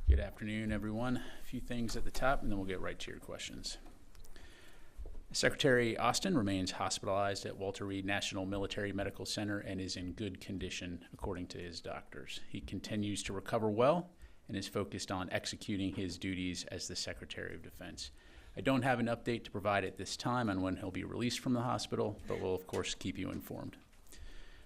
Good afternoon, everyone. A few things at the top, and then we'll get right to your questions. Secretary Austin remains hospitalized at Walter Reed National Military Medical Center and is in good condition, according to his doctors. He continues to recover well and is focused on executing his duties as the Secretary of Defense. I don't have an update to provide at this time on when he'll be released from the hospital, but we'll, of course, keep you informed.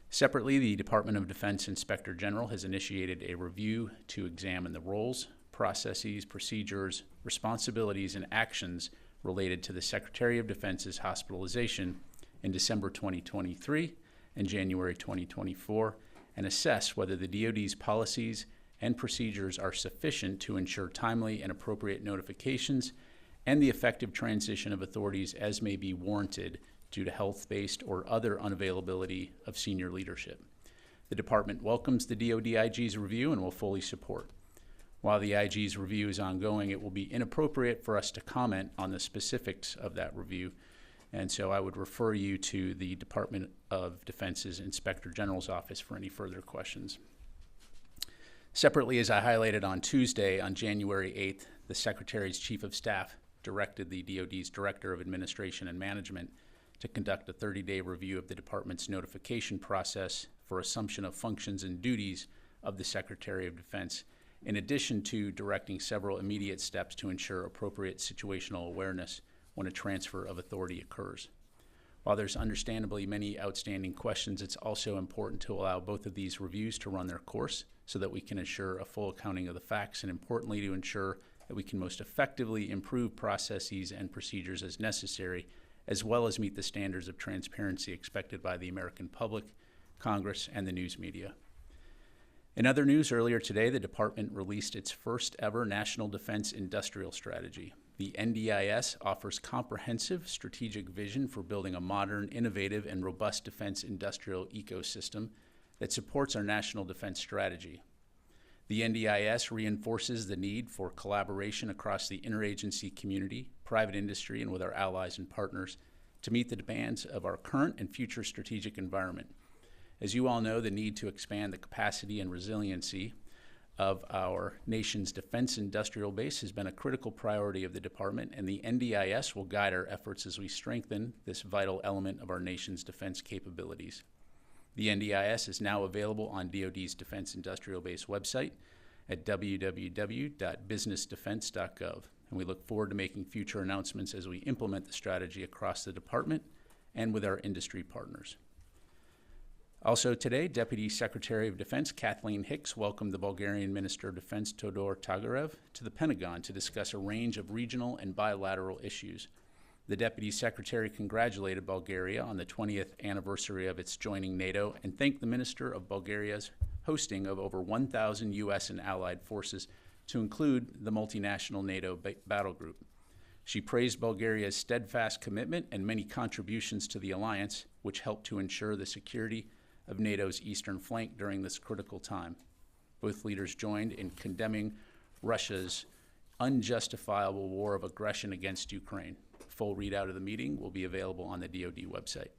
Separately, the Department of Defense Inspector General has initiated a review to examine the roles, processes, procedures, responsibilities, and actions related to the Secretary of Defense's hospitalization in December 2023 and January 2024, and assess whether the DoD's policies and procedures are sufficient to ensure timely and appropriate notifications and the effective transition of authorities as may be warranted due to health-based or other unavailability of senior leadership. The department welcomes the DoD IG's review and will fully support. While the IG's review is ongoing, it will be inappropriate for us to comment on the specifics of that review, and so I would refer you to the Department of Defense's Inspector General's office for any further questions. Separately, as I highlighted on Tuesday, on January 8th, the Secretary's Chief of Staff directed the DoD's Director of Administration and Management to conduct a 30-day review of the department's notification process for assumption of functions and duties of the Secretary of Defense, in addition to directing several immediate steps to ensure appropriate situational awareness when a transfer of authority occurs. While there's understandably many outstanding questions, it's also important to allow both of these reviews to run their course so that we can ensure a full accounting of the facts and, importantly, to ensure that we can most effectively improve processes and procedures as necessary, as well as meet the standards of transparency expected by the American public, Congress, and the news media. In other news, earlier today, the department released its first ever National Defense Industrial Strategy. The NDIS offers comprehensive strategic vision for building a modern, innovative, and robust defense industrial ecosystem that supports our national defense strategy. The NDIS reinforces the need for collaboration across the interagency community, private industry, and with our allies and partners to meet the demands of our current and future strategic environment. As you all know, the need to expand the capacity and resiliency of our nation's defense industrial base has been a critical priority of the department, and the NDIS will guide our efforts as we strengthen this vital element of our nation's defense capabilities. The NDIS is now available on DoD's Defense Industrial Base website at www.businessdefense.gov, and we look forward to making future announcements as we implement the strategy across the department and with our industry partners. Also today, Deputy Secretary of Defense Kathleen Hicks welcomed the Bulgarian Minister of Defense Todor Tagarev to the Pentagon to discuss a range of regional and bilateral issues. The Deputy Secretary congratulated Bulgaria on the 20th anniversary of its joining NATO and thanked the Minister of Bulgaria's hosting of over 1,000 U.S. and allied forces, to include the multinational NATO battle group. She praised Bulgaria's steadfast commitment and many contributions to the alliance, which helped to ensure the security of NATO's eastern flank during this critical time. Both leaders joined in condemning Russia's unjustifiable war of aggression against Ukraine. Full readout of the meeting will be available on the DoD website.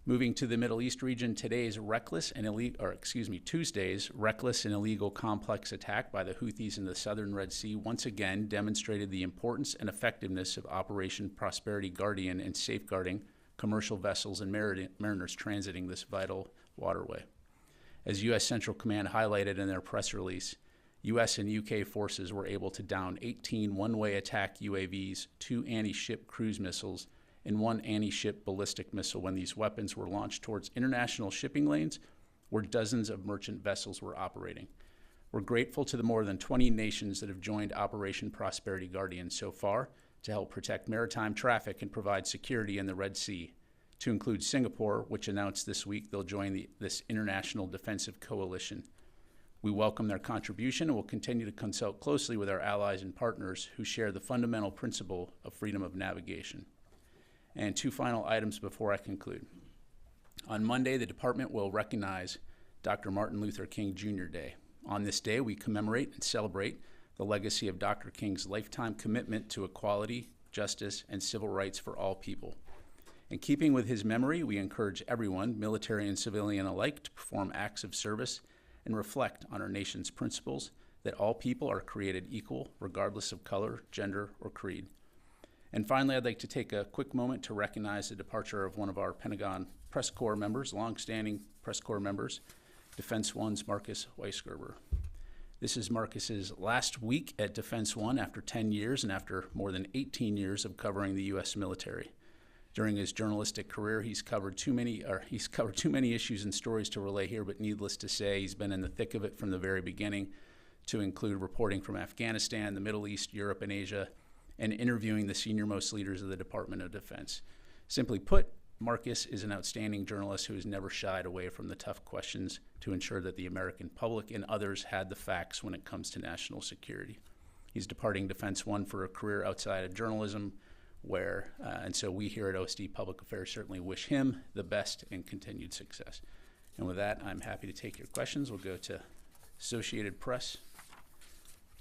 Moving to the Middle East region, Tuesday's reckless and illegal complex attack by the Houthis in the southern Red Sea once again demonstrated the importance and effectiveness of Operation Prosperity Guardian in safeguarding commercial vessels and mariners transiting this vital waterway. As U.S. Central Command highlighted in their press release, U.S. and U.K. forces were able to down 18 one-way attack UAVs, 2 anti-ship cruise missiles, and 1 anti-ship ballistic missile when these weapons were launched towards international shipping lanes where dozens of merchant vessels were operating. We're grateful to the more than 20 nations that have joined Operation Prosperity Guardian so far to help protect maritime traffic and provide security in the Red Sea, to include Singapore, which announced this week they'll join this international defensive coalition. We welcome their contribution and will continue to consult closely with our allies and partners who share the fundamental principle of freedom of navigation. And 2 final items before I conclude. On Monday, the department will recognize Dr. Martin Luther King Jr. Day. On this day, we commemorate and celebrate the legacy of Dr. King's lifetime commitment to equality, justice, and civil rights for all people. In keeping with his memory, we encourage everyone, military and civilian alike, to perform acts of service and reflect on our nation's principles that all people are created equal, regardless of color, gender, or creed. And finally, I'd like to take a quick moment to recognize the departure of one of our Pentagon Press Corps members, longstanding Press Corps members, Defense One's Marcus Weisgerber. This is Marcus's last week at Defense One after 10 years and after more than 18 years of covering the U.S. military. During his journalistic career, he's covered too many issues and stories to relay here, but needless to say, he's been in the thick of it from the very beginning, to include reporting from Afghanistan, the Middle East, Europe, and Asia, and interviewing the senior-most leaders of the Department of Defense. Simply put, Marcus is an outstanding journalist who has never shied away from the tough questions to ensure that the American public and others had the facts when it comes to national security. He's departing Defense One for a career outside of journalism, and so we here at OSD Public Affairs certainly wish him the best and continued success. And with that, I'm happy to take your questions. We'll go to Associated Press,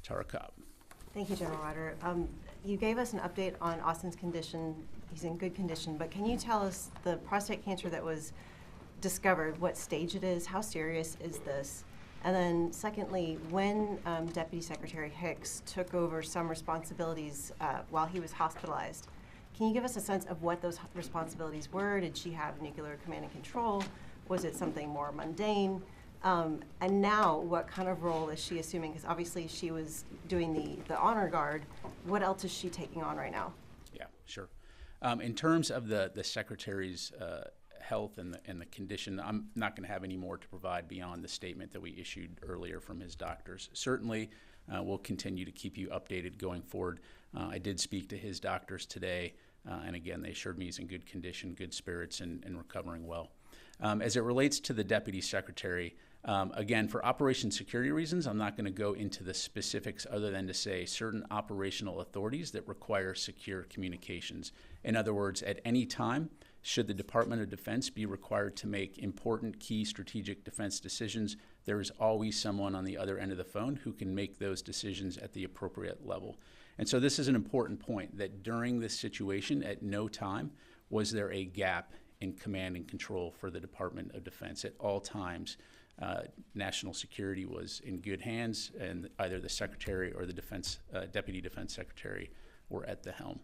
Tara Cobb. Thank you, General Ryder. You gave us an update on Austin's condition. He's in good condition, but can you tell us the prostate cancer that was discovered, what stage it is, how serious is this? And then secondly, when Deputy Secretary Hicks took over some responsibilities while he was hospitalized, can you give us a sense of what those responsibilities were? Did she have nuclear command and control? Was it something more mundane? And now, what kind of role is she assuming? Because obviously she was doing the honor guard. What else is she taking on right now? Yeah, sure. In terms of the Secretary's health and the condition, I'm not going to have any more to provide beyond the statement that we issued earlier from his doctors. Certainly, we'll continue to keep you updated going forward. I did speak to his doctors today, and again, they assured me he's in good condition, good spirits, and recovering well. As it relates to the Deputy Secretary, again, for operation security reasons, I'm not going to go into the specifics other than to say certain operational authorities that require secure communications. In other words, at any time, should the Department of Defense be required to make important key strategic defense decisions, there is always someone on the other end of the phone who can make those decisions at the appropriate level. And so this is an important point, that during this situation, at no time was there a gap in command and control for the Department of Defense. At all times, national security was in good hands, and either the Secretary or the Deputy Defense Secretary were at the helm.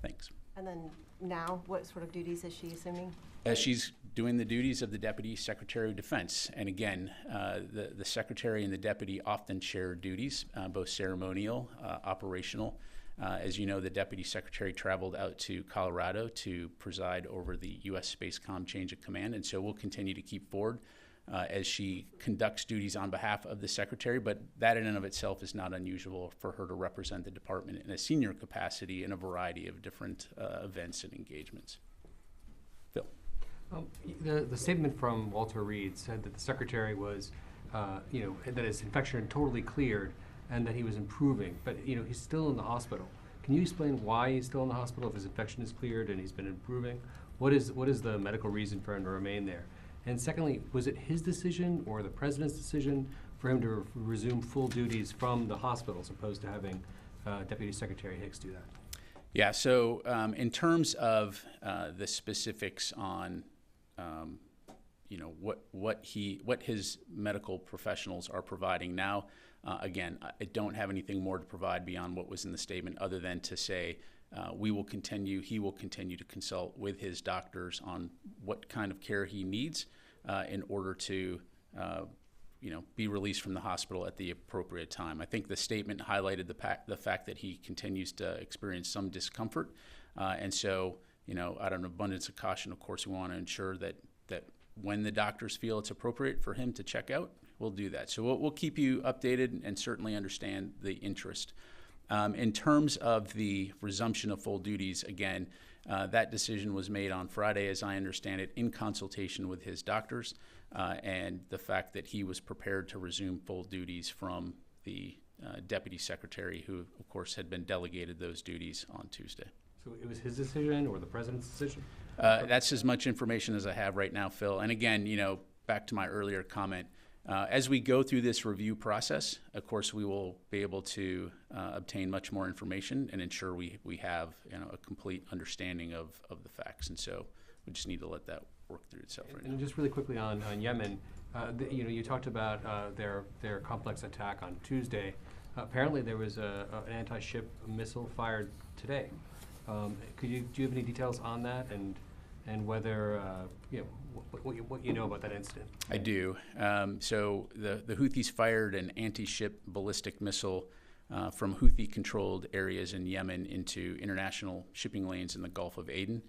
Thanks. And then now, what sort of duties is she assuming? She's doing the duties of the Deputy Secretary of Defense. And again, the Secretary and the Deputy often share duties, both ceremonial, operational. As you know, the Deputy Secretary traveled out to Colorado to preside over the U.S. Spacecom change of command, and so we'll continue to keep forward as she conducts duties on behalf of the Secretary, but that in and of itself is not unusual for her to represent the department in a senior capacity in a variety of different events and engagements. Phil. The statement from Walter Reed said that the Secretary was, that his infection had totally cleared and that he was improving, but he's still in the hospital. Can you explain why he's still in the hospital if his infection is cleared and he's been improving? What is the medical reason for him to remain there? And secondly, was it his decision or the President's decision for him to resume full duties from the hospital as opposed to having Deputy Secretary Hicks do that? Yeah, so in terms of the specifics on what his medical professionals are providing now, again, I don't have anything more to provide beyond what was in the statement other than to say he will continue to consult with his doctors on what kind of care he needs in order to be released from the hospital at the appropriate time. I think the statement highlighted the fact that he continues to experience some discomfort. And so, out of an abundance of caution, of course, we want to ensure that when the doctors feel it's appropriate for him to check out, we'll do that. So we'll keep you updated and certainly understand the interest. In terms of the resumption of full duties, again, that decision was made on Friday, as I understand it, in consultation with his doctors, and the fact that he was prepared to resume full duties from the Deputy Secretary, who, of course, had been delegated those duties on Tuesday. So it was his decision or the President's decision? That's as much information as I have right now, Phil. And again, back to my earlier comment, as we go through this review process, of course, we will be able to obtain much more information and ensure we have a complete understanding of the facts. And so we just need to let that work through itself right And now. just really quickly on Yemen, you talked about their complex attack on Tuesday. Apparently, there was an anti-ship missile fired today. Do you have any details on that, and whether what you know about that incident? I do. So the Houthis fired an anti-ship ballistic missile from Houthi-controlled areas in Yemen into international shipping lanes in the Gulf of Aden.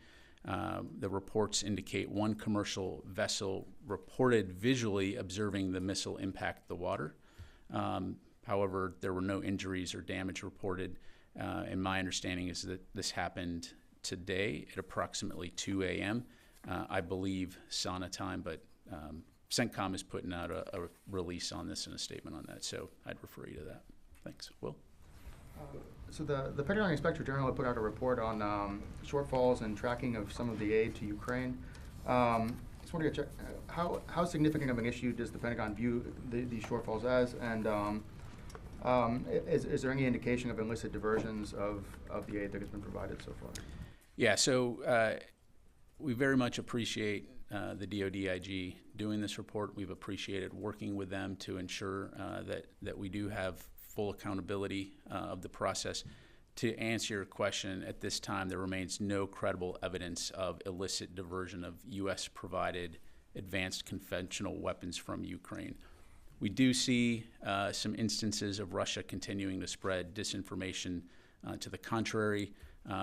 The reports indicate one commercial vessel reported visually observing the missile impact the water. However, there were no injuries or damage reported, and my understanding is that this happened today at approximately 2 a.m. I believe Sana time, but CENTCOM is putting out a release on this and a statement on that, so I'd refer you to that. Thanks. Will? So the Pentagon Inspector General put out a report on shortfalls and tracking of some of the aid to Ukraine. Just want to check, how significant of an issue does the Pentagon view these shortfalls as, and is there any indication of illicit diversions of the aid that has been provided so far? Yeah, so we very much appreciate the DoD-IG doing this report. We've appreciated working with them to ensure that we do have full accountability of the process. To answer your question, at this time, there remains no credible evidence of illicit diversion of U.S.-provided advanced conventional weapons from Ukraine. We do see some instances of Russia continuing to spread disinformation to the contrary,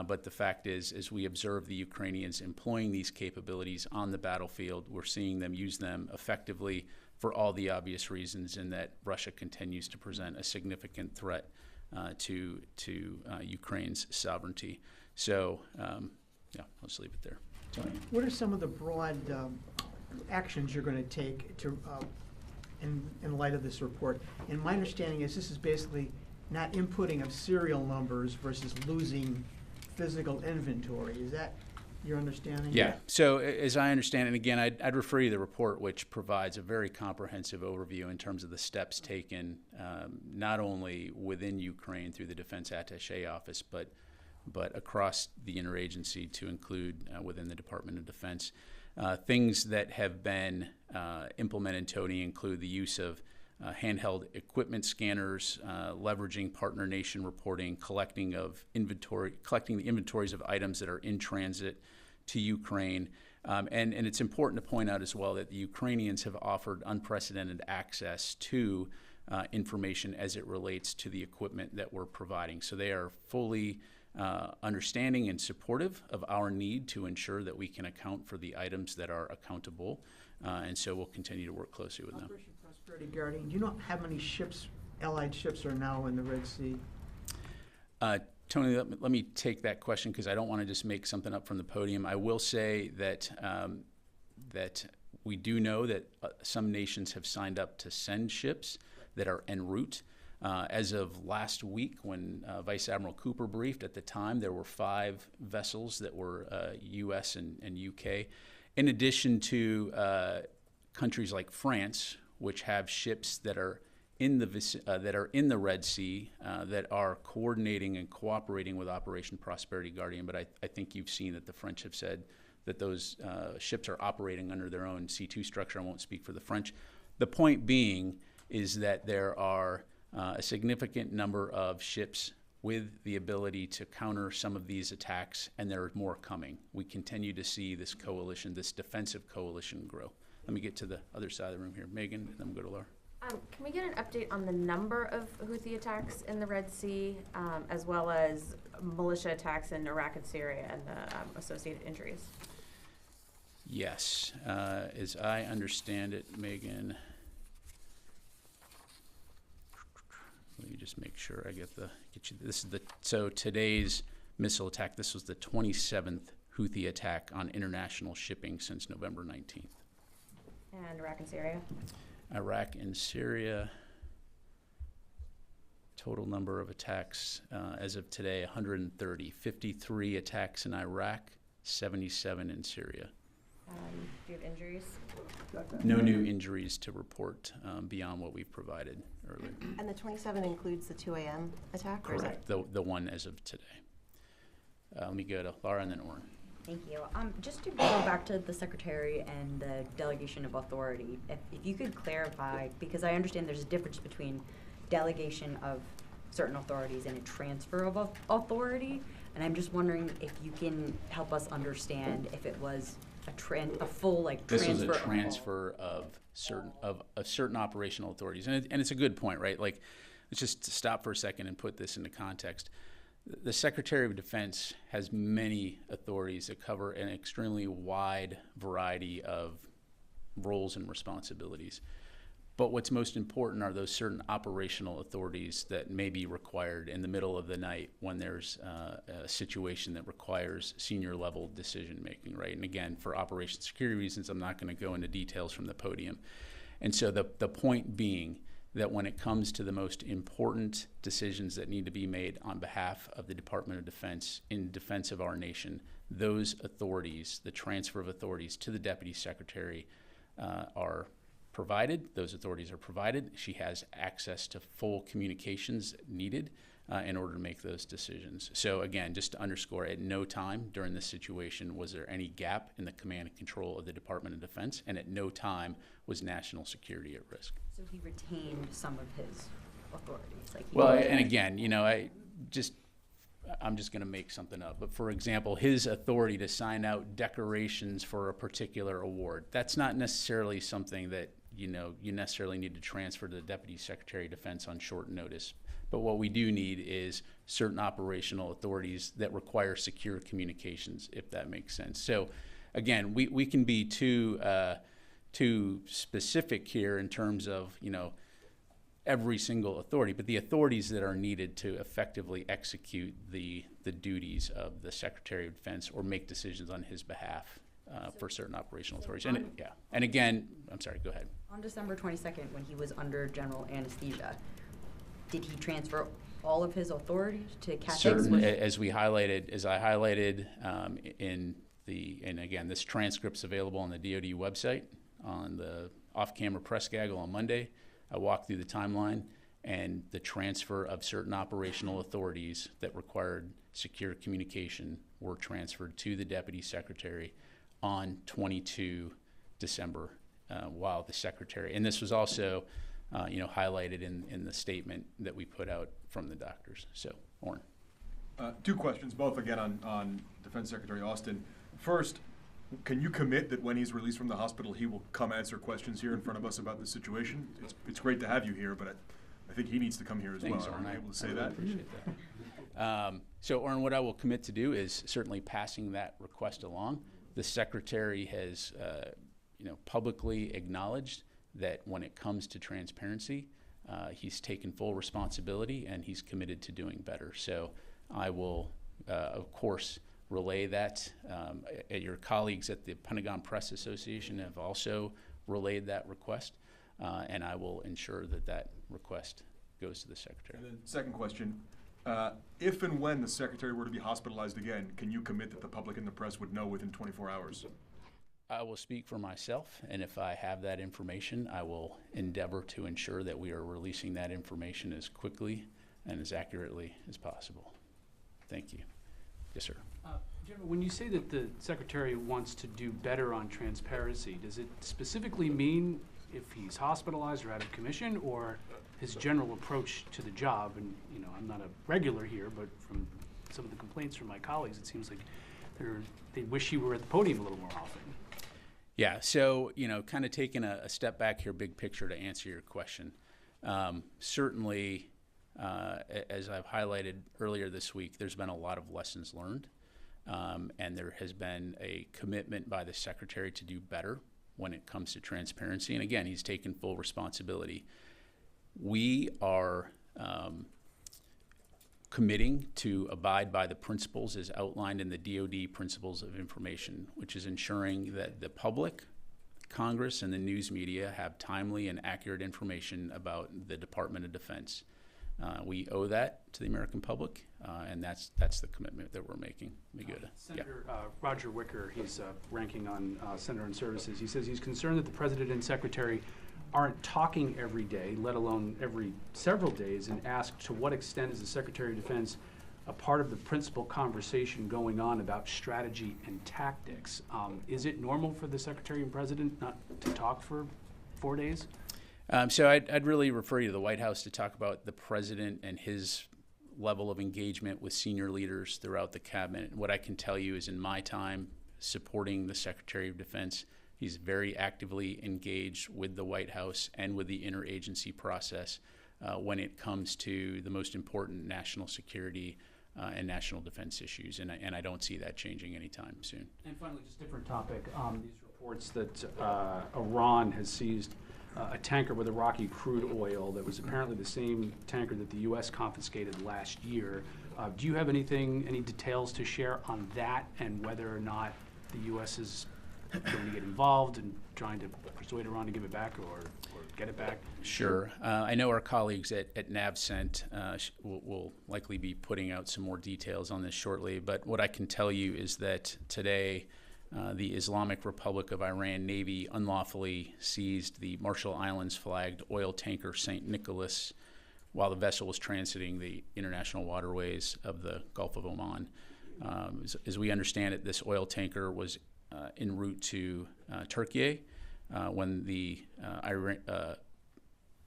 but the fact is, as we observe the Ukrainians employing these capabilities on the battlefield, we're seeing them use them effectively for all the obvious reasons, in that Russia continues to present a significant threat to Ukraine's sovereignty. So, yeah, I'll just leave it there. Tony? What are some of the broad actions you're going to take to, in light of this report? And my understanding is this is basically not inputting of serial numbers versus losing physical inventory. Is that your understanding? Yeah. So as I understand, and again, I'd refer you to the report, which provides a very comprehensive overview in terms of the steps taken, not only within Ukraine through the Defense Attaché Office, but across the interagency, to include within the Department of Defense. Things that have been implemented, Tony, include the use of handheld equipment scanners, leveraging partner nation reporting, collecting the inventories of items that are in transit to Ukraine. And it's important to point out as well that the Ukrainians have offered unprecedented access to information as it relates to the equipment that we're providing. So they are fully understanding and supportive of our need to ensure that we can account for the items that are accountable. And so we'll continue to work closely with them. Operation Prosperity Guardian, do you know how many ships, Allied ships, are now in the Red Sea? Tony, let me take that question, because I don't want to just make something up from the podium. I will say that that we do know that some nations have signed up to send ships that are en route. As of last week, when Vice Admiral Cooper briefed, at the time there were 5 vessels that were U.S. and UK, in addition to countries like France, which have ships that are in the Red Sea that are coordinating and cooperating with Operation Prosperity Guardian. But I think you've seen that the French have said that those ships are operating under their own C2 structure. I won't speak for the French. The point being is that there are a significant number of ships with the ability to counter some of these attacks, and there are more coming. We continue to see this coalition, this defensive coalition, grow. Let me get to the other side of the room here. Megan, and then we'll go to Laura. Can we get an update on the number of Houthi attacks in the Red Sea, as well as militia attacks in Iraq and Syria and the associated injuries? Yes. As I understand it, Megan, let me just make sure I get you. This is so today's missile attack. This was the 27th Houthi attack on international shipping since November 19th. And Iraq and Syria? Iraq and Syria, total number of attacks as of today, 130. 53 attacks in Iraq, 77 in Syria. Do you have injuries? No new injuries to report beyond what we've provided earlier. And the 27 includes the 2 a.m. attack? Correct, the one as of today. Let me go to Laura and then Oren. Thank you. Just to go back to the Secretary and the delegation of authority, if you could clarify, because I understand there's a difference between delegation of certain authorities and a transfer of authority, and I'm just wondering if you can help us understand if it was a full This transfer. is a transfer of certain operational authorities, and it's a good point, right? Like, let's just stop for a second and put this into context. The Secretary of Defense has many authorities that cover an extremely wide variety of roles and responsibilities. But what's most important are those certain operational authorities that may be required in the middle of the night when there's a situation that requires senior level decision making, right? And again, for operation security reasons, I'm not going to go into details from the podium. And so the point being that when it comes to the most important decisions that need to be made on behalf of the Department of Defense in defense of our nation, those authorities, the transfer of authorities to the Deputy Secretary are provided. Those authorities are provided. She has access to full communications needed in order to make those decisions. So again, just to underscore, at no time during this situation was there any gap in the command and control of the Department of Defense, and at no time was national security at risk. So he retained some of his authorities. And again, I'm just going to make something up, but for example, his authority to sign out decorations for a particular award, that's not necessarily something that you necessarily need to transfer to the Deputy Secretary of Defense on short notice. But what we do need is certain operational authorities that require secure communications, if that makes sense. So again, we can be too specific here in terms of, every single authority, but the authorities that are needed to effectively execute the duties of the Secretary of Defense or make decisions on his behalf for certain operational authorities. And again, I'm sorry, go ahead. On December 22nd, when he was under general anesthesia, did he transfer all of his authority to Catholics? As I highlighted and again, this transcript's available on the DoD website on the off-camera press gaggle on Monday. I walked through the timeline and the transfer of certain operational authorities that required secure communication were transferred to the Deputy Secretary on 22 December while the Secretary, and this was also highlighted in the statement that we put out from the doctors. So, Orrin. Two questions, both again on Defense Secretary Austin. First, can you commit that when he's released from the hospital, he will come answer questions here in front of us about the situation? It's great to have you here, but I think he needs to come here as well. Are you able to say that? I appreciate that. So, Orrin, what I will commit to do is certainly passing that request along. The Secretary has, publicly acknowledged that when it comes to transparency, he's taken full responsibility and he's committed to doing better. So, I will, of course, relay that. Your colleagues at the Pentagon Press Association have also relayed that request, and I will ensure that request goes to the Secretary. And then second question, if and when the Secretary were to be hospitalized again, can you commit that the public and the press would know within 24 hours? I will speak for myself, and if I have that information, I will endeavor to ensure that we are releasing that information as quickly and as accurately as possible. Thank you. Yes, sir. General, when you say that the Secretary wants to do better on transparency, does it specifically mean if he's hospitalized or out of commission, or his general approach to the job? And I'm not a regular here, but from some of the complaints from my colleagues, it seems like they wish he were at the podium a little more often. Yeah, so kind of taking a step back here, big picture, to answer your question. Certainly, as I've highlighted earlier this week, there's been a lot of lessons learned, and there has been a commitment by the Secretary to do better when it comes to transparency. And again, he's taken full responsibility. We are committing to abide by the principles as outlined in the DoD Principles of Information, which is ensuring that the public, Congress, and the news media have timely and accurate information about the Department of Defense. We owe that to the American public, and that's the commitment that we're making. Senator Roger Wicker, he's ranking on Senator and Services. He says he's concerned that the President and Secretary aren't talking every day, let alone every several days, and asked to what extent is the Secretary of Defense a part of the principal conversation going on about strategy and tactics. Is it normal for the Secretary and President not to talk for 4 days? So I'd really refer you to the White House to talk about the President and his level of engagement with senior leaders throughout the cabinet. What I can tell you is in my time supporting the Secretary of Defense, he's very actively engaged with the White House and with the interagency process when it comes to the most important national security and national defense issues, and I don't see that changing anytime soon. And finally, just different topic, these reports that Iran has seized a tanker with Iraqi crude oil that was apparently the same tanker that the U.S. confiscated last year. Do you have any details to share on that and whether or not the U.S. is going to get involved in trying to persuade Iran to give it back or get it back? Sure. I know our colleagues at NavCent will likely be putting out some more details on this shortly, but what I can tell you is that today the Islamic Republic of Iran Navy unlawfully seized the Marshall Islands flagged oil tanker St. Nicholas while the vessel was transiting the international waterways of the Gulf of Oman. As we understand it, this oil tanker was en route to Turkey when the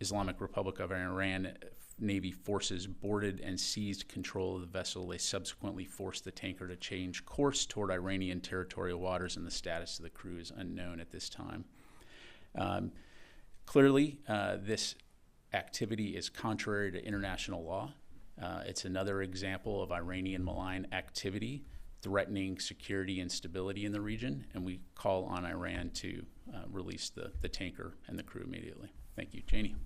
Islamic Republic of Iran Navy forces boarded and seized control of the vessel. They subsequently forced the tanker to change course toward Iranian territorial waters, and the status of the crew is unknown at this time. Clearly, this activity is contrary to international law. It's another example of Iranian malign activity threatening security and stability in the region, and we call on Iran to release the tanker and the crew immediately. Thank you. Janie.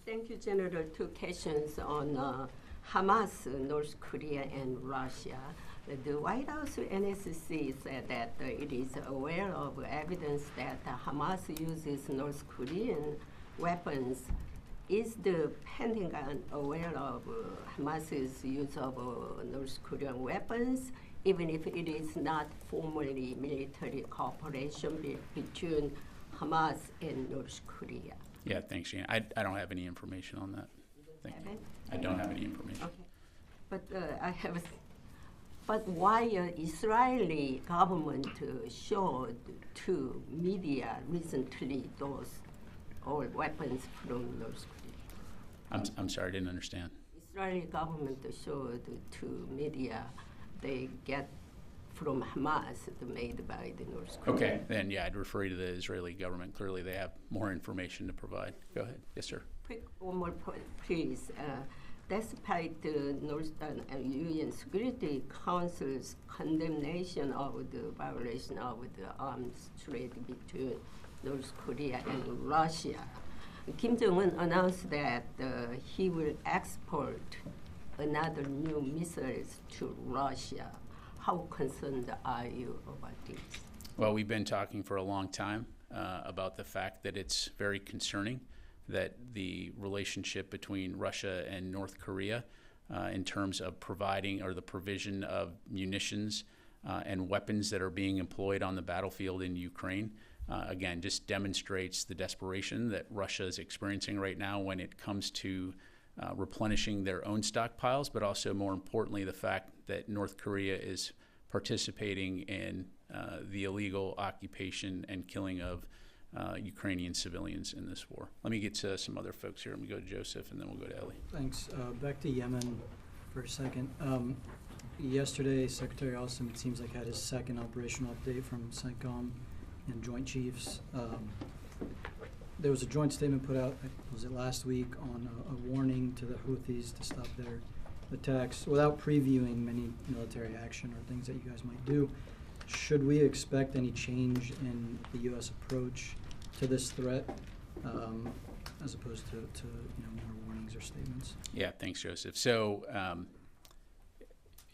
Thank you, General. Two questions on Hamas, North Korea, and Russia. The White House NSC said that it is aware of evidence that Hamas uses North Korean weapons. Is the Pentagon aware of Hamas's use of North Korean weapons, even if it is not formally military cooperation between Hamas and North Korea? Yeah, thanks, Jane. I don't have any information on that. Thank you. I don't have any information. Okay. But but why Israeli government showed to media recently those old weapons from North Korea? I'm sorry, I didn't understand. Israeli government showed to media they get from Hamas made by the North Korea. Okay, then yeah, I'd refer you to the Israeli government. Clearly they have more information to provide. Go ahead. Yes, sir. Quick, one more point, please. Despite the UN Security Council's condemnation of the violation of the arms trade between North Korea and Russia, Kim Jong-un announced that he will export another new missiles to Russia. How concerned are you about this? Well, we've been talking for a long time about the fact that it's very concerning that the relationship between Russia and North Korea in terms of providing or the provision of munitions and weapons that are being employed on the battlefield in Ukraine, again, just demonstrates the desperation that Russia is experiencing right now when it comes to replenishing their own stockpiles, but also more importantly, the fact that North Korea is participating in the illegal occupation and killing of Ukrainian civilians in this war. Let me get to some other folks here. Let me go to Joseph, and then we'll go to Ellie. Thanks. Back to Yemen for a second. Yesterday, Secretary Austin, it seems like, had his second operational update from CENTCOM and Joint Chiefs. There was a joint statement put out, was it last week, on a warning to the Houthis to stop their attacks without previewing many military action or things that you guys might do. Should we expect any change in the U.S. approach to this threat as opposed to more warnings or statements? Yeah, thanks, Joseph. So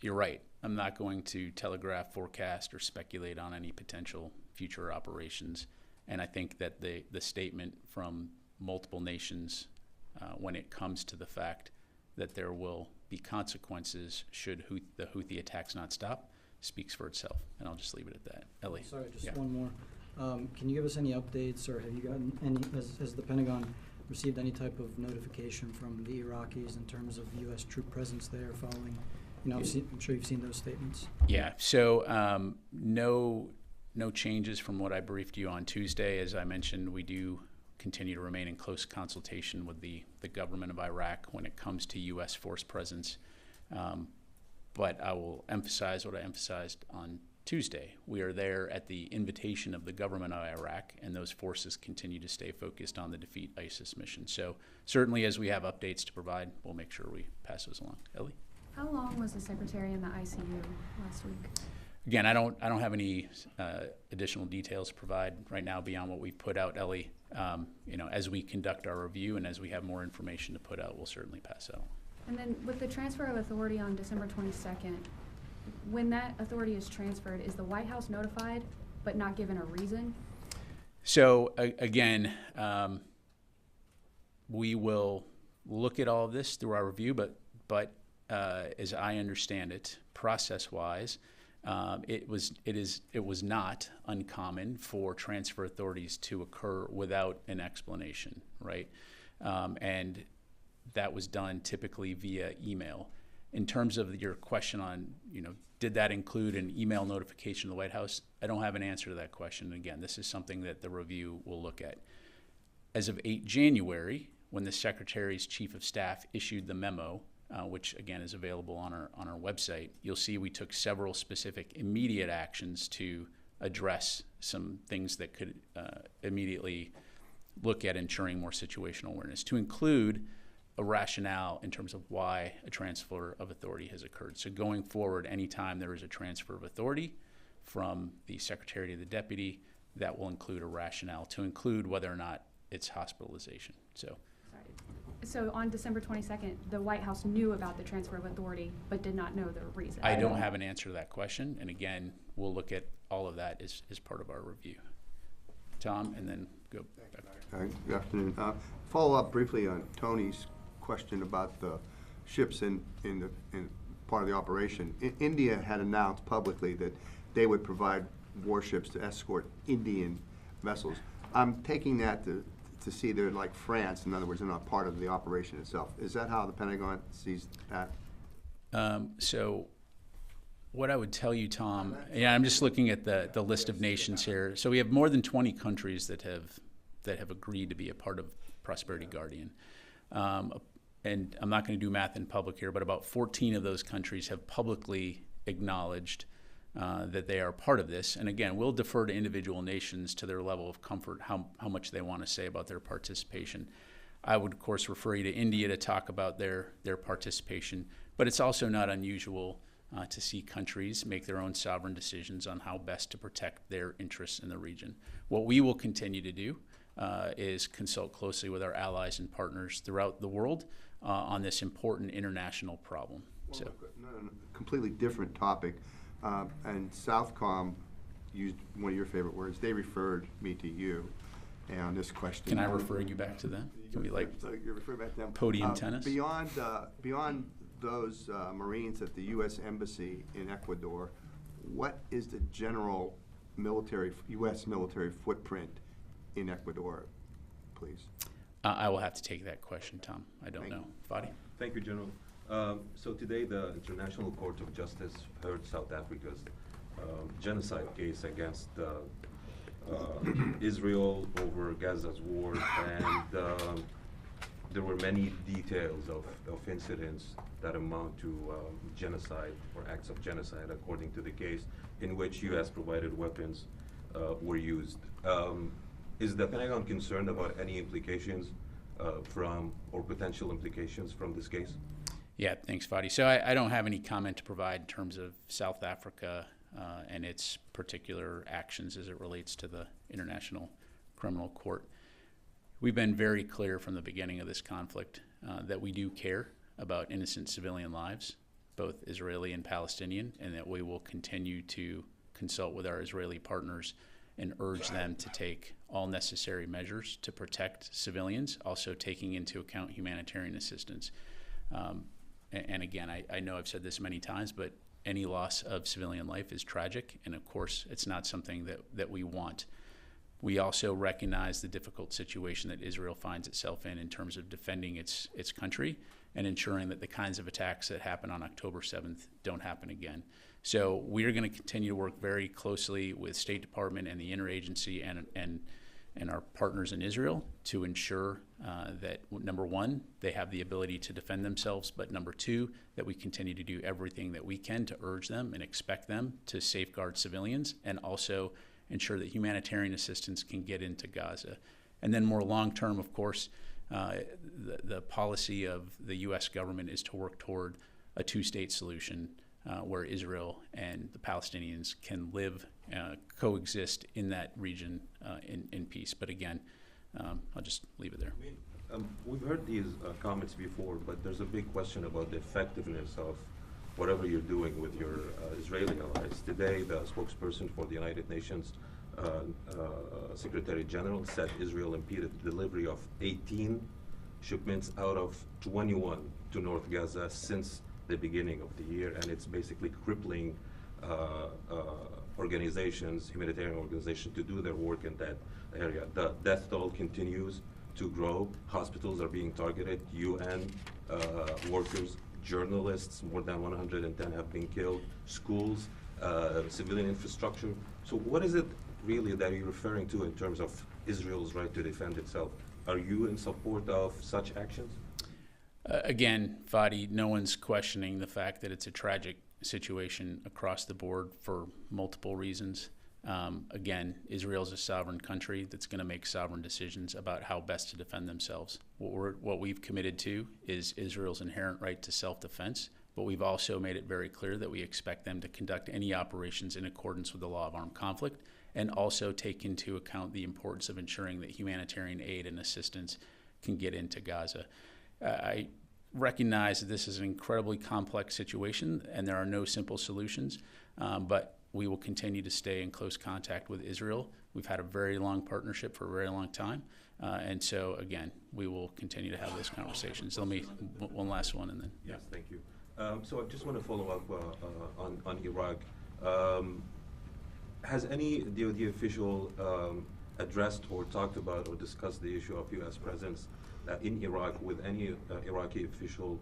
you're right. I'm not going to telegraph, forecast, or speculate on any potential future operations. And I think that the statement from multiple nations when it comes to the fact that there will be consequences should the Houthi attacks not stop speaks for itself. And I'll just leave it at that. Ellie. Sorry, just one more. Can you give us any updates, or have you gotten any, has the Pentagon received any type of notification from the Iraqis in terms of U.S. troop presence there following I'm sure you've seen those statements. Yeah, so no changes from what I briefed you on Tuesday. As I mentioned, we do continue to remain in close consultation with the government of Iraq when it comes to U.S. force presence. But I will emphasize what I emphasized on Tuesday. We are there at the invitation of the government of Iraq, and those forces continue to stay focused on the Defeat ISIS mission. So certainly as we have updates to provide, we'll make sure we pass those along. Ellie? How long was the secretary in the ICU last week? Again, I don't have any additional details to provide right now beyond what we've put out, Ellie. As we conduct our review and as we have more information to put out, we'll certainly pass that on. And then with the transfer of authority on December 22nd, when that authority is transferred, is the White House notified but not given a reason? So again, we will look at all of this through our review, but as I understand it, process-wise, it was not uncommon for transfer authorities to occur without an explanation, right? And that was done typically via email. In terms of your question on, did that include an email notification to the White House? I don't have an answer to that question. Again, this is something that the review will look at. As of 8 January, when the Secretary's Chief of Staff issued the memo, which again is available on our website, you'll see we took several specific immediate actions to address some things that could immediately look at ensuring more situational awareness, to include a rationale in terms of why a transfer of authority has occurred. So going forward, anytime there is a transfer of authority from the Secretary to the Deputy, that will include a rationale to include whether or not it's hospitalization. So on December 22nd, the White House knew about the transfer of authority but did not know the reason. I don't have an answer to that question, and again, we'll look at all of that as part of our review. Tom, and then go back. Good afternoon. Follow up briefly on Tony's question about the ships in part of the operation. India had announced publicly that they would provide warships to escort Indian vessels. I'm taking that to see they're like France. In other words, they're not part of the operation itself. Is that how the Pentagon sees that? So what I would tell you, Tom, I'm just looking at the list of nations here. So we have more than 20 countries that have agreed to be a part of Prosperity Guardian. And I'm not going to do math in public here, but about 14 of those countries have publicly acknowledged that they are part of this. And again, we'll defer to individual nations to their level of comfort, how much they want to say about their participation. I would, of course, refer you to India to talk about their participation, but it's also not unusual to see countries make their own sovereign decisions on how best to protect their interests in the region. What we will continue to do is consult closely with our allies and partners throughout the world on this important international problem. Well, no, completely different topic. And Southcom used one of your favorite words. They referred me to you, and on this question. Can I refer you back to them? Can we you refer back to them. Podium tennis? Beyond those Marines at the U.S. Embassy in Ecuador, what is the general U.S. military footprint in Ecuador, please? I will have to take that question, Tom. I don't know. Fadi? Thank you, General. So today the International Court of Justice heard South Africa's genocide case against Israel over Gaza's war, and there were many details of incidents that amount to genocide or acts of genocide according to the case, in which U.S. provided weapons were used. Is the Pentagon concerned about any implications or potential implications from this case? Yeah, thanks, Fadi. So I don't have any comment to provide in terms of South Africa and its particular actions as it relates to the International Criminal Court. We've been very clear from the beginning of this conflict that we do care about innocent civilian lives, both Israeli and Palestinian, and that we will continue to consult with our Israeli partners and urge them to take all necessary measures to protect civilians, also taking into account humanitarian assistance. And again, I know I've said this many times, but any loss of civilian life is tragic, and of course, it's not something that we want. We also recognize the difficult situation that Israel finds itself in terms of defending its country, and ensuring that the kinds of attacks that happened on October 7th don't happen again. So we are going to continue to work very closely with State Department and the interagency and our partners in Israel to ensure that, number one, they have the ability to defend themselves, but number two, that we continue to do everything that we can to urge them and expect them to safeguard civilians and also ensure that humanitarian assistance can get into Gaza. And then more long-term, of course, the policy of the U.S. government is to work toward a two-state solution where Israel and the Palestinians can live, coexist in that region in peace. But again, I'll just leave it there. We've heard these comments before, but there's a big question about the effectiveness of whatever you're doing with your Israeli allies. Today, the spokesperson for the United Nations Secretary General said Israel impeded the delivery of 18 shipments out of 21 to North Gaza since the beginning of the year, and it's basically crippling organizations, humanitarian organizations, to do their work in that area. The death toll continues to grow. Hospitals are being targeted. UN workers, journalists, more than 110 have been killed. Schools, civilian infrastructure. So what is it really that you're referring to in terms of Israel's right to defend itself? Are you in support of such actions? Again, Fadi, no one's questioning the fact that it's a tragic situation across the board for multiple reasons. Again, Israel's a sovereign country that's going to make sovereign decisions about how best to defend themselves. What we've committed to is Israel's inherent right to self-defense, but we've also made it very clear that we expect them to conduct any operations in accordance with the law of armed conflict and also take into account the importance of ensuring that humanitarian aid and assistance can get into Gaza. I recognize that this is an incredibly complex situation and there are no simple solutions, but we will continue to stay in close contact with Israel. We've had a very long partnership for a very long time. And so, again, we will continue to have those conversations. Let me, one last one and then. Yes, thank you. So I just want to follow up on Iraq. Has any DoD official addressed or talked about or discussed the issue of U.S. presence in Iraq with any Iraqi official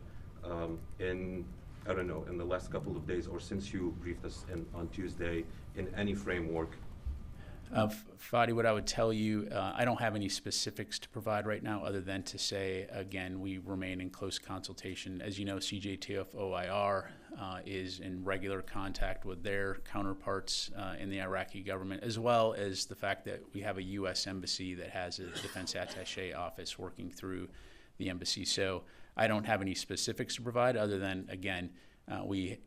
in, I don't know, in the last couple of days or since you briefed us on Tuesday in any framework? Fadi, what I would tell you, I don't have any specifics to provide right now other than to say, again, we remain in close consultation. As you know, CJTF OIR is in regular contact with their counterparts in the Iraqi government, as well as the fact that we have a U.S. embassy that has a defense attaché office working through the embassy. So I don't have any specifics to provide other than, again, we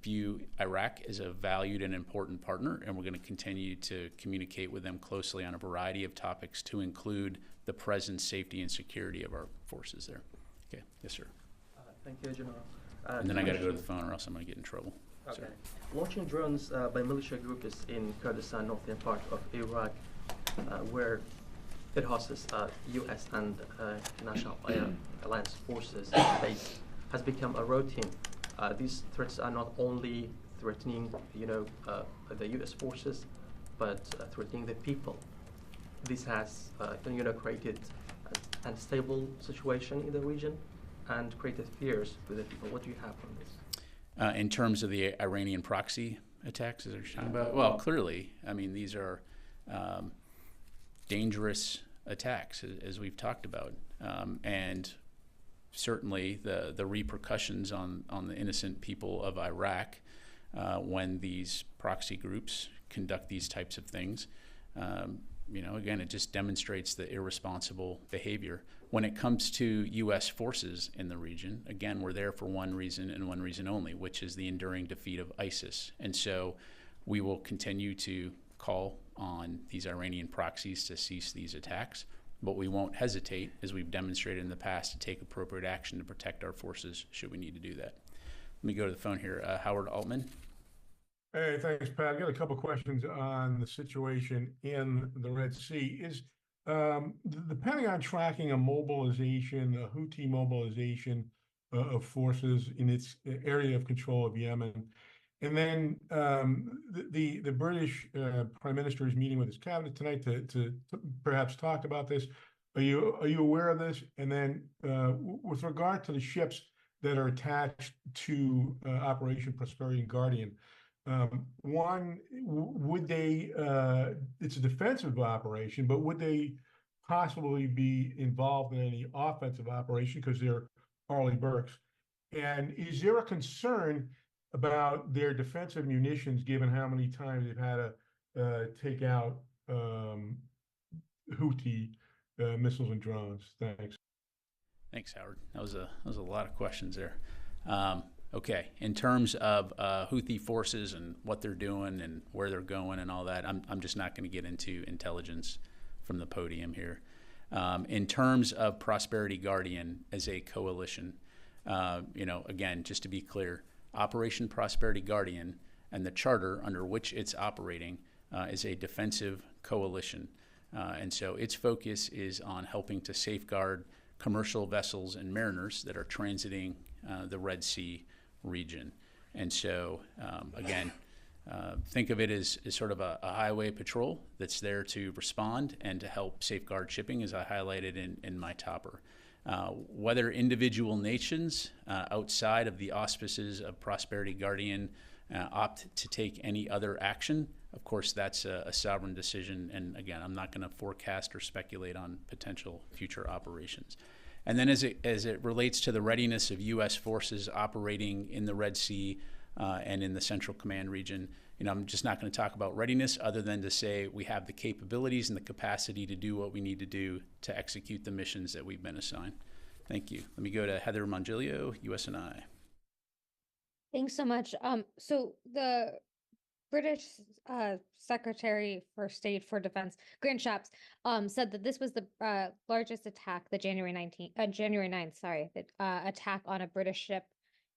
view Iraq as a valued and important partner, and we're going to continue to communicate with them closely on a variety of topics to include the presence, safety, and security of our forces there. Okay, yes, sir. Thank you, General. And then I got to go to the phone or else I'm going to get in trouble. Okay. Sorry. Launching drones by militia groups in Kurdistan, northern part of Iraq, where it hosts U.S. and National Alliance forces base, has become a routine. These threats are not only threatening, the U.S. forces, but threatening the people. This has, created an unstable situation in the region and created fears with the people. What do you have on this? In terms of the Iranian proxy attacks, is that what you're talking about? Well, clearly, I mean, these are dangerous attacks, as we've talked about, and certainly the repercussions on the innocent people of Iraq when these proxy groups conduct these types of things. Again, it just demonstrates the irresponsible behavior. When it comes to U.S. forces in the region, again, we're there for one reason and one reason only, which is the enduring defeat of ISIS. And so we will continue to call on these Iranian proxies to cease these attacks. But we won't hesitate, as we've demonstrated in the past, to take appropriate action to protect our forces should we need to do that. Let me go to the phone here. Howard Altman. Hey, thanks, Pat. I've got a couple questions on the situation in the Red Sea. Is the Pentagon tracking a mobilization, a Houthi mobilization of forces in its area of control of Yemen? And then the British Prime Minister is meeting with his cabinet tonight to perhaps talk about this. Are you aware of this? And then with regard to the ships that are attached to Operation Prosperity Guardian, one, would they, it's a defensive operation, but would they possibly be involved in any offensive operation because they're Arleigh Burkes? And is there a concern about their defensive munitions, given how many times they've had to take out Houthi missiles and drones? Thanks. Thanks, Howard. That was a lot of questions there. Okay, in terms of Houthi forces and what they're doing and where they're going and all that, I'm just not going to get into intelligence from the podium here. In terms of Prosperity Guardian as a coalition, again, just to be clear, Operation Prosperity Guardian and the charter under which it's operating is a defensive coalition. And so its focus is on helping to safeguard commercial vessels and mariners that are transiting the Red Sea region. And so, again, think of it as sort of a highway patrol that's there to respond and to help safeguard shipping, as I highlighted in my topper. Whether individual nations outside of the auspices of Prosperity Guardian opt to take any other action, of course, that's a sovereign decision. And again, I'm not going to forecast or speculate on potential future operations. And then as it relates to the readiness of U.S. forces operating in the Red Sea and in the Central Command region, I'm just not going to talk about readiness other than to say we have the capabilities and the capacity to do what we need to do to execute the missions that we've been assigned. Thank you. Let me go to Heather Mongilio, USNI. Thanks so much. So the British Secretary for State for Defense, Grant Shapps, said that this was the largest attack, the January 9th, attack on a British ship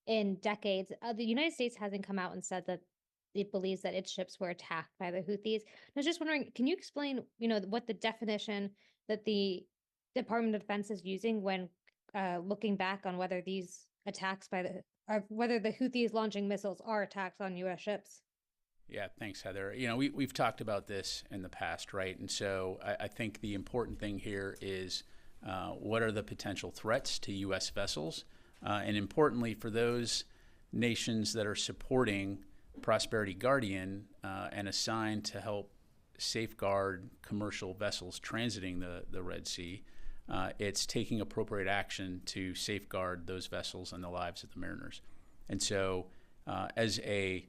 in decades. The United States hasn't come out and said that it believes that its ships were attacked by the Houthis. I was just wondering, can you explain, what the definition that the Department of Defense is using when looking back on whether these attacks whether the Houthis launching missiles are attacks on U.S. ships? Yeah, thanks, Heather. We've talked about this in the past, right? And so I think the important thing here is what are the potential threats to U.S. vessels? And importantly, for those nations that are supporting Prosperity Guardian and assigned to help safeguard commercial vessels transiting the Red Sea, it's taking appropriate action to safeguard those vessels and the lives of the mariners. And so as a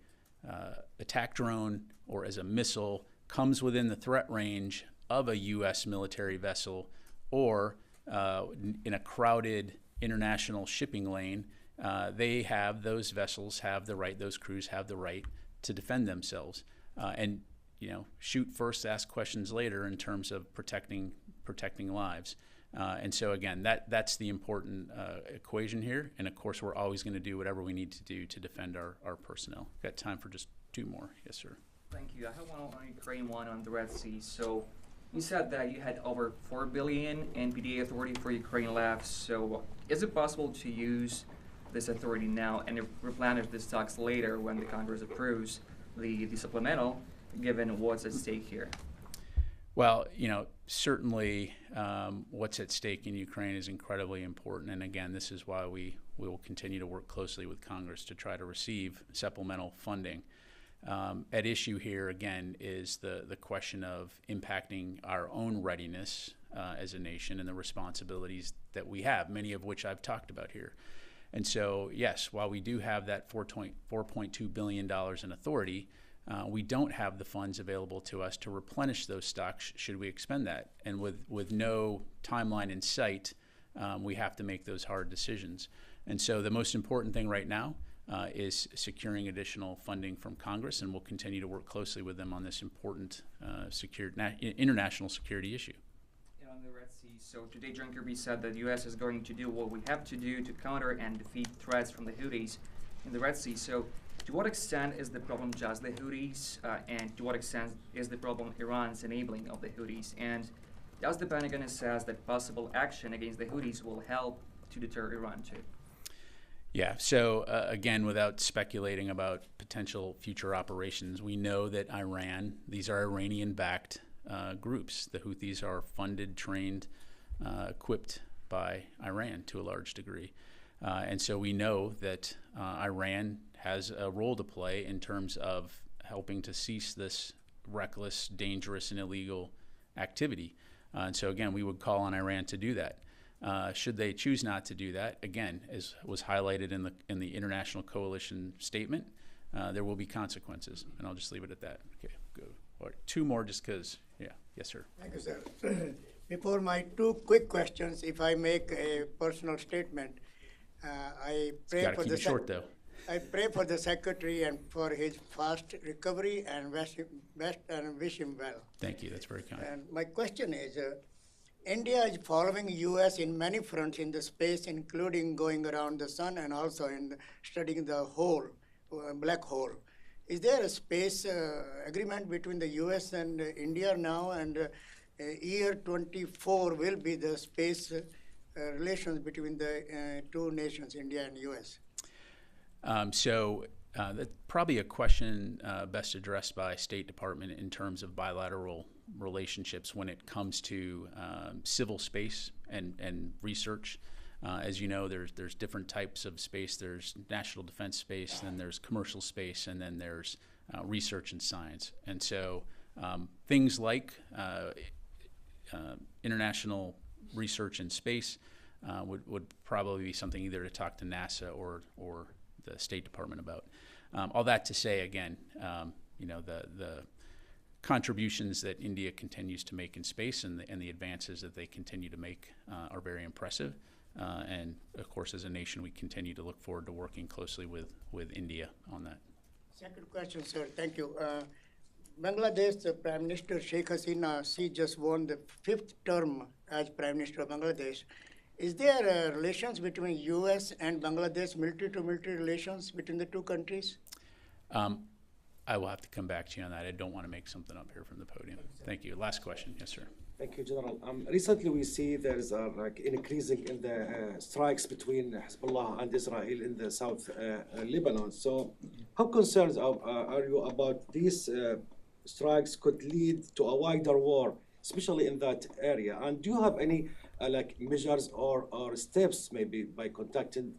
attack drone or as a missile comes within the threat range of a U.S. military vessel or in a crowded international shipping lane, those vessels have the right, those crews have the right to defend themselves and shoot first, ask questions later in terms of protecting lives. And so again, that's the important equation here. And of course, we're always going to do whatever we need to do to defend our personnel. Got time for just two more. Yes, sir. Thank you. I have one on Ukraine, one on the Red Sea. So you said that you had over $4 billion in PDA authority for Ukraine left. So is it possible to use this authority now and replenish the stocks later when the Congress approves the supplemental, given what's at stake here? Well, certainly what's at stake in Ukraine is incredibly important. And again, this is why we will continue to work closely with Congress to try to receive supplemental funding. At issue here, again, is the question of impacting our own readiness as a nation and the responsibilities that we have, many of which I've talked about here. And so, yes, while we do have that $4.2 billion in authority, we don't have the funds available to us to replenish those stocks should we expend that. And with no timeline in sight, we have to make those hard decisions. And so the most important thing right now is securing additional funding from Congress, and we'll continue to work closely with them on this important international security issue. On the Red Sea, so today John Kirby said that the U.S. is going to do what we have to do to counter and defeat threats from the Houthis in the Red Sea. So to what extent is the problem just the Houthis, and to what extent is the problem Iran's enabling of the Houthis? And does the Pentagon assess that possible action against the Houthis will help to deter Iran too? Yeah, so again, without speculating about potential future operations, we know that these are Iranian-backed groups. The Houthis are funded, trained equipped by Iran to a large degree. And so we know that Iran has a role to play in terms of helping to cease this reckless, dangerous, and illegal activity. And so again, we would call on Iran to do that. Should they choose not to do that, again, as was highlighted in the international coalition statement, there will be consequences. And I'll just leave it at that. Okay, good. All right, two more just because, yeah. Yes, sir. Thank you, sir. Before my two quick questions, if I make a personal statement, I pray Gotta for keep the it short, though. I pray for the secretary and for his fast recovery and best and wish him well. Thank you. That's very kind. And my question is, India is following U.S. in many fronts in the space, including going around the sun and also in studying the hole, black hole. Is there a space agreement between the U.S. and India now? And year 24 will be the space relations between the two nations, India and U.S. That's probably a question best addressed by State Department in terms of bilateral relationships when it comes to civil space and research. As you know, there's different types of space. There's national defense space, then there's commercial space, and then there's research and science. And so things like international research in space would probably be something either to talk to NASA or the State Department about. All that to say, again, the contributions that India continues to make in space and the advances that they continue to make are very impressive. And of course, as a nation, we continue to look forward to working closely with India on that. Second question, sir. Thank you. Bangladesh Prime Minister Sheikh Hasina, she just won the 5th term as Prime Minister of Bangladesh. Is there relations between U.S. and Bangladesh, military-to-military relations between the two countries? I will have to come back to you on that. I don't want to make something up here from the podium. Thank you. Last question. Yes, sir. Thank you, General. Recently, we see there's like increasing in the strikes between Hezbollah and Israel in the South Lebanon. So, how concerned are you about these strikes could lead to a wider war, especially in that area? And do you have any like measures or steps, maybe by contacting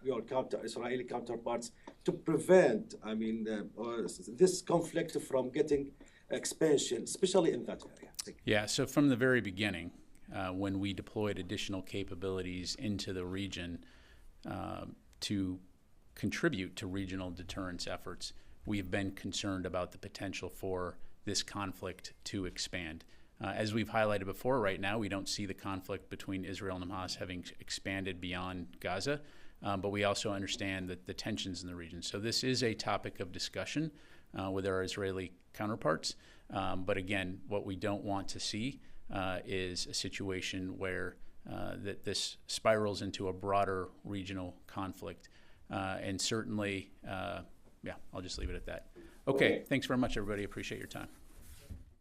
your Israeli counterparts, to prevent, this conflict from getting expansion, especially in that area? Yeah, so from the very beginning, when we deployed additional capabilities into the region to contribute to regional deterrence efforts, we've been concerned about the potential for this conflict to expand. As we've highlighted before, right now, we don't see the conflict between Israel and Hamas having expanded beyond Gaza, but we also understand that the tensions in the region. So this is a topic of discussion with our Israeli counterparts. But again, what we don't want to see is a situation where that this spirals into a broader regional conflict. And certainly, I'll just leave it at that. Okay, thanks very much, everybody. Appreciate your time.